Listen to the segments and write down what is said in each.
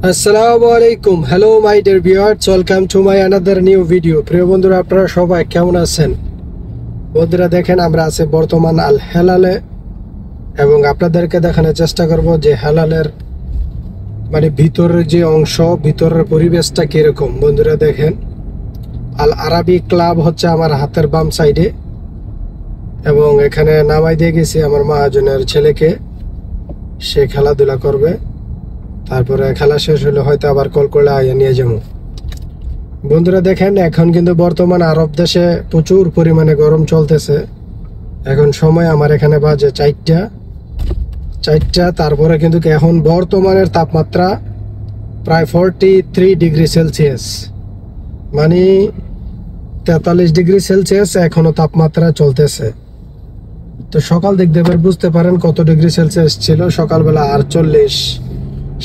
আসসালামু আলাইকুম। Hello my dear viewers, welcome to my another new video. প্রিয় বন্ধুরা, আপনারা সবাই কেমন আছেন? বন্ধুরা দেখেন, আমরা আছি বর্তমান আল হেলালে এবং আপনাদেরকে দেখানোর চেষ্টা করব যে হেলালের ভিতরের যে অংশ, ভিতরের পরিবেশটা কিরকম। বন্ধুরা দেখেন, আল আরাবি ক্লাব হচ্ছে আমার হাতের বাম সাইডে এবং এখানে নামাই দিয়ে গেছি আমার মহাজনের ছেলেকে, সে খেলাধুলা করবে। তারপরে খেলা শেষ হলে হয়তো আবার কল করলে আইয়া নিয়ে যাবো। বন্ধুরা দেখেন, এখন কিন্তু বর্তমান আরব দেশে প্রচুর পরিমাণে গরম চলতেছে। এখন সময় আমার এখানে বাজে চারটা। তারপরে কিন্তু এখন বর্তমানের তাপমাত্রা প্রায় 43 ডিগ্রি সেলসিয়াস, 43 ডিগ্রি সেলসিয়াস এখনো তাপমাত্রা চলতেছে। তো সকাল দিক দিয়ে বুঝতে পারেন কত ডিগ্রি সেলসিয়াস ছিল। সকালবেলা 48,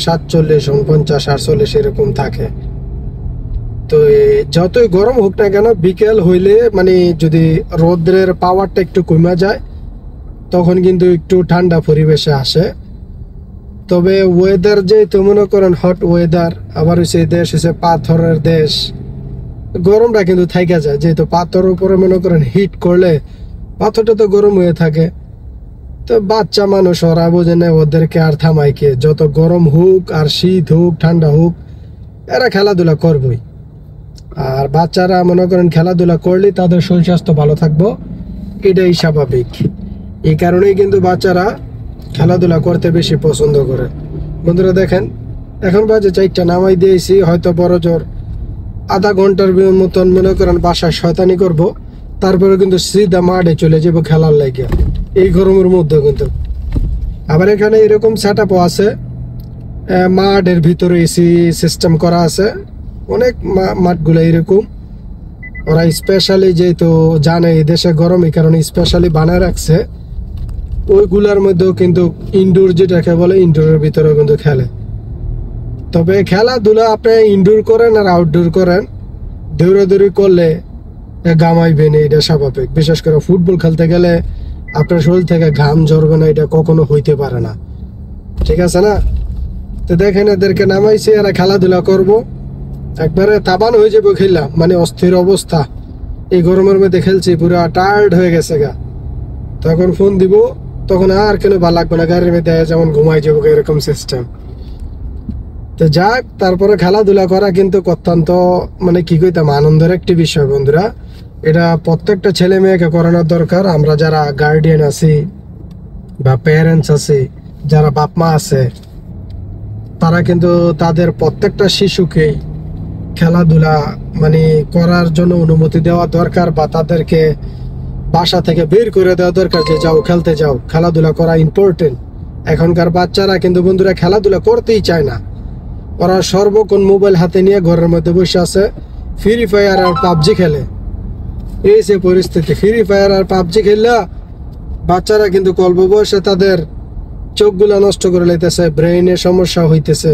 47, 49, 48 এরকম থাকে। তো যতই গরম হোক না কেন, বিকেল হইলে যদি রোদ্রের পাওয়ারটা একটু কমে যায় তখন কিন্তু একটু ঠান্ডা পরিবেশে আসে। তবে ওয়েদার যেহেতু মনে করেন হট ওয়েদার, আবার হচ্ছে দেশ হচ্ছে পাথরের দেশ, গরমটা কিন্তু থাইকা যায়। যেহেতু পাথরের উপরে মনে করেন হিট করলে পাথরটা তো গরম হয়ে থাকে। তো বাচ্চা মানুষ, ওরা বোঝে না, ওদেরকে আর থামাই কে? যত গরম হোক আর শীত হোক ঠান্ডা হোক, এরা খেলাধুলা করবই। আর বাচ্চারা মনে করেন খেলাধুলা করলে তাদের শরীর স্বাস্থ্য ভালো থাকবো, এটাই স্বাভাবিক। এই কারণেই কিন্তু বাচ্চারা খেলাধুলা করতে বেশি পছন্দ করে। বন্ধুরা দেখেন, এখন বাজে 4টা, নামাই দিয়েছি। হয়তো বড় জোর আধা ঘন্টার মতন মনে করেন বাসায় শয়তানি করব, তারপরে কিন্তু সিধা মাঠে চলে যাবো খেলার লাগিয়া এই গরমের মধ্যে। কিন্তু আবার এখানে এরকম সেট আপও আছে, মাঠের ভিতরে এসি সিস্টেম করা আছে। অনেক মাঠগুলো এরকম ওরা স্পেশালি, যেহেতু জানে এই দেশে গরম, এই কারণে স্পেশালি বানায় রাখছে। ওইগুলার মধ্যেও কিন্তু ইনডোর যেটাকে বলে, ইনডোরের ভিতরেও কিন্তু খেলে। তবে খেলাধুলা আপনি ইনডোর করেন আর আউটডোর করেন, দৌড়াদৌড়ি করলে ঘামাইবেন, এটা স্বাভাবিক। বিশেষ করে ফুটবল খেলতে গেলে আপনার শরীর থেকে ঘাম ঝরবে না, এটা কখনো হইতে পারে না, ঠিক আছে না? তো দেখেন, এদেরকে নামাইছি, এরা খেলাধুলা করব, একবারে তাবান হয়ে যাবো খেলা, অস্থির অবস্থা। এই গরমের মধ্যে খেলছি, পুরো টায়ার্ড হয়ে গেছে গা। তখন ফোন দিব, তখন আর কেন ভালো লাগবে না, গাড়ির মধ্যে যেমন ঘুমাই যাবো, এরকম সিস্টেম। তো যাক, তারপরে খেলাধুলা করা কিন্তু অত্যন্ত কি কইতাম, আনন্দের একটি বিষয়। বন্ধুরা, এটা প্রত্যেকটা ছেলে মেয়েকে করানোর দরকার। আমরা যারা গার্ডিয়ান আছি বা প্যারেন্টস আছি, যারা বাপ মা আছে, তারা কিন্তু তাদের প্রত্যেকটা শিশুকেই খেলাধুলা করার জন্য অনুমতি দেওয়া দরকার, বা তাদেরকে বাসা থেকে বের করে দেওয়া দরকার যে যাও খেলতে যাও, খেলাধুলা করা ইম্পর্টেন্ট। এখনকার বাচ্চারা কিন্তু বন্ধুরা খেলাধুলা করতেই চায় না। ওরা সর্বক্ষণ মোবাইল হাতে নিয়ে ঘরের মধ্যে বসে আছে, ফ্রি ফায়ার আর পাবজি খেলে। এই যে পরিস্থিতি, ফ্রি ফায়ার আর পাবজি খেললে বাচ্চারা কিন্তু অল্প বয়সে তাদের চোখগুলা নষ্ট করে লাইতেছে, ব্রেইনের সমস্যা হইতেছে।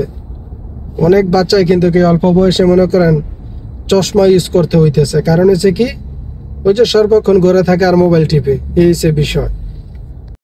অনেক বাচ্চাই কিন্তু অল্প বয়সে মনে করেন চশমা ইউজ করতে হইতেছে। কারণ হচ্ছে কি, ওই যে সর্বক্ষণ ঘরে থাকে আর মোবাইল টিপে, এই যে বিষয়।